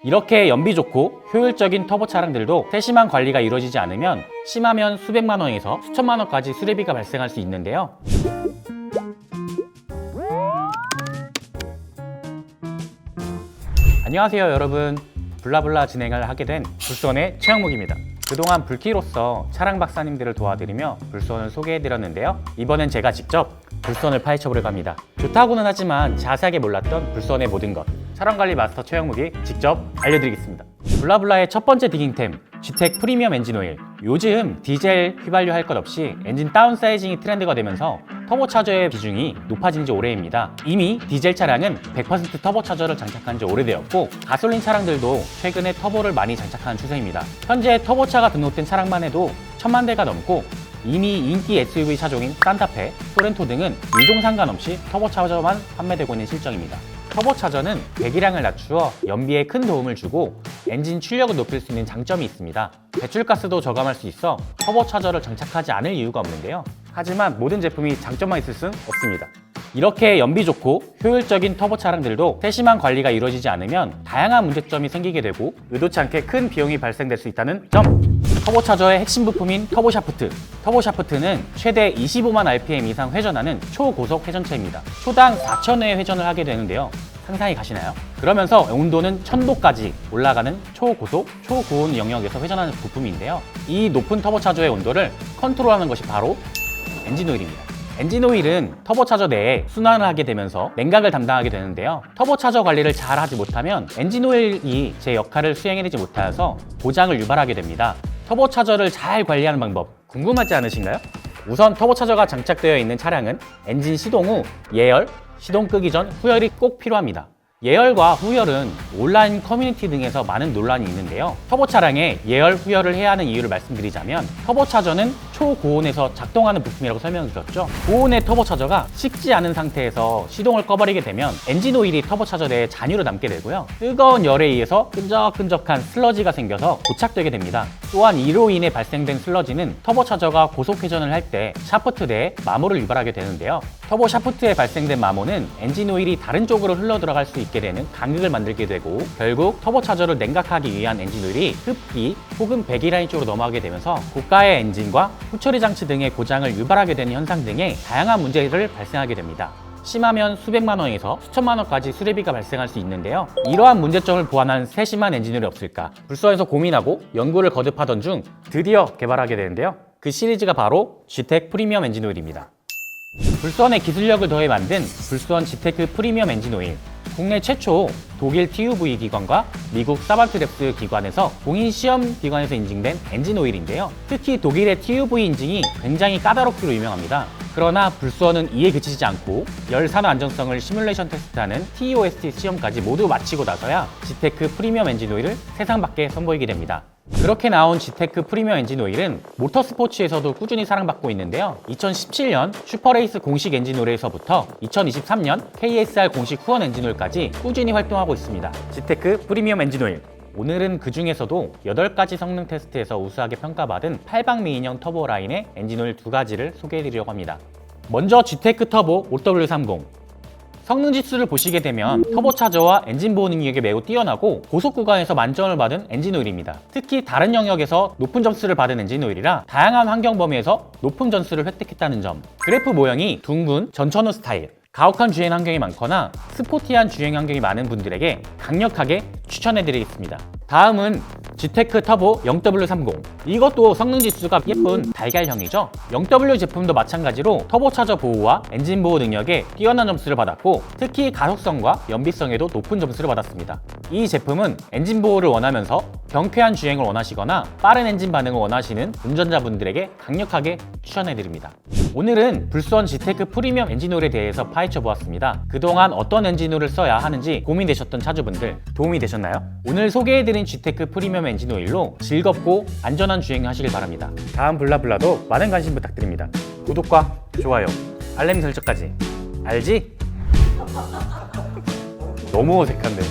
이렇게 연비 좋고 효율적인 터보 차량들도 세심한 관리가 이루어지지 않으면 심하면 수백만 원에서 수천만 원까지 수리비가 발생할 수 있는데요. 안녕하세요 여러분, 블라블라 진행을 하게 된 불수원의 최영묵입니다. 그동안 불키로서 차량 박사님들을 도와드리며 불수원을 소개해드렸는데요. 이번엔 제가 직접 불수원을 파헤쳐보려고 합니다. 좋다고는 하지만 자세하게 몰랐던 불수원의 모든 것, 차량관리 마스터 최영묵이 직접 알려드리겠습니다. 블라블라의 첫 번째 디깅템, GTEC 프리미엄 엔진 오일. 요즘 디젤 휘발유 할 것 없이 엔진 다운사이징이 트렌드가 되면서 터보차저의 비중이 높아진 지 오래입니다. 이미 디젤 차량은 100% 터보차저를 장착한 지 오래되었고, 가솔린 차량들도 최근에 터보를 많이 장착하는 추세입니다. 현재 터보차가 등록된 차량만 해도 1000만 대가 넘고, 이미 인기 SUV 차종인 산타페, 소렌토 등은 유종 상관없이 터보차저만 판매되고 있는 실정입니다. 터보차저는 배기량을 낮추어 연비에 큰 도움을 주고 엔진 출력을 높일 수 있는 장점이 있습니다. 배출가스도 저감할 수 있어 터보차저를 장착하지 않을 이유가 없는데요. 하지만 모든 제품이 장점만 있을 순 없습니다. 이렇게 연비 좋고 효율적인 터보 차량들도 세심한 관리가 이루어지지 않으면 다양한 문제점이 생기게 되고 의도치 않게 큰 비용이 발생될 수 있다는 점! 터보차저의 핵심 부품인 터보샤프트. 터보샤프트는 최대 25만 rpm 이상 회전하는 초고속 회전체입니다. 초당 4,000회의 회전을 하게 되는데요. 상상이 가시나요? 그러면서 온도는 1000도까지 올라가는 초고속, 초고온 영역에서 회전하는 부품인데요. 이 높은 터보차저의 온도를 컨트롤하는 것이 바로 엔진오일입니다. 엔진오일은 터보차저 내에 순환을 하게 되면서 냉각을 담당하게 되는데요. 터보차저 관리를 잘 하지 못하면 엔진오일이 제 역할을 수행해내지 못하여서 고장을 유발하게 됩니다. 터보차저를 잘 관리하는 방법 궁금하지 않으신가요? 우선 터보차저가 장착되어 있는 차량은 엔진 시동 후 예열, 시동 끄기 전 후열이 꼭 필요합니다. 예열과 후열은 온라인 커뮤니티 등에서 많은 논란이 있는데요. 터보 차량에 예열, 후열을 해야 하는 이유를 말씀드리자면, 터보차저는 초고온에서 작동하는 부품이라고 설명드렸죠. 고온의 터보차저가 식지 않은 상태에서 시동을 꺼버리게 되면 엔진 오일이 터보차저 내에 잔유로 남게 되고요. 뜨거운 열에 의해서 끈적끈적한 슬러지가 생겨서 고착되게 됩니다. 또한 이로 인해 발생된 슬러지는 터보차저가 고속 회전을 할 때 샤프트 내에 마모를 유발하게 되는데요. 터보 샤프트에 발생된 마모는 엔진 오일이 다른 쪽으로 흘러 들어갈 수 있게 되는 간극을 만들게 되고, 결국 터보차저를 냉각하기 위한 엔진 오일이 흡기 혹은 배기라인 쪽으로 넘어가게 되면서 고가의 엔진과 후처리 장치 등의 고장을 유발하게 되는 현상 등의 다양한 문제를 발생하게 됩니다. 심하면 수백만 원에서 수천만 원까지 수리비가 발생할 수 있는데요. 이러한 문제점을 보완한 세심한 엔진오일이 없을까 불수원에서 고민하고 연구를 거듭하던 중 드디어 개발하게 되는데요. 그 시리즈가 바로 GTEC 프리미엄 엔진오일입니다. 불수원의 기술력을 더해 만든 불수원 GTEC 프리미엄 엔진오일. 국내 최초 독일 TUV 기관과 미국 사발트랩스 기관에서 공인 시험 기관에서 인증된 엔진오일인데요. 특히 독일의 TUV 인증이 굉장히 까다롭기로 유명합니다. 그러나 불수원은 이에 그치지 않고 열 산화 안정성을 시뮬레이션 테스트하는 TOST 시험까지 모두 마치고 나서야 GTEC 프리미엄 엔진오일을 세상 밖에 선보이게 됩니다. 그렇게 나온 GTEC 프리미엄 엔진오일은 모터스포츠에서도 꾸준히 사랑받고 있는데요. 2017년 슈퍼레이스 공식 엔진오일에서부터 2023년 KSR 공식 후원 엔진오일까지 꾸준히 활동하고 있습니다. GTEC 프리미엄 엔진오일. 오늘은 그 중에서도 8가지 성능 테스트에서 우수하게 평가받은 8방미 인형 터보 라인의 엔진오일 2가지를 소개해드리려고 합니다. 먼저 GTEC 터보 OW30. 성능 지수를 보시게 되면 터보차저와 엔진 보호 능력이 매우 뛰어나고 고속 구간에서 만점을 받은 엔진오일입니다. 특히 다른 영역에서 높은 점수를 받은 엔진오일이라 다양한 환경 범위에서 높은 점수를 획득했다는 점. 그래프 모형이 둥근 전천후 스타일, 가혹한 주행 환경이 많거나 스포티한 주행 환경이 많은 분들에게 강력하게 추천해드리겠습니다. 다음은 GTEC 터보 0W30. 이것도 성능 지수가 예쁜 달걀형이죠. 0W 제품도 마찬가지로 터보차저 보호와 엔진 보호 능력에 뛰어난 점수를 받았고, 특히 가속성과 연비성에도 높은 점수를 받았습니다. 이 제품은 엔진 보호를 원하면서 경쾌한 주행을 원하시거나 빠른 엔진 반응을 원하시는 운전자분들에게 강력하게 추천해드립니다. 오늘은 불수원 GTEC 프리미엄 엔진오일에 대해서 파헤쳐보았습니다. 그동안 어떤 엔진오일을 써야 하는지 고민되셨던 차주분들 도움이 되셨나요? 오늘 소개해드린 GTEC 프리미엄 엔진오일로 즐겁고 안전한 주행 하시길 바랍니다. 다음 블라블라도 많은 관심 부탁드립니다. 구독과 좋아요, 알림 설정까지. 알지? 너무 어색한데.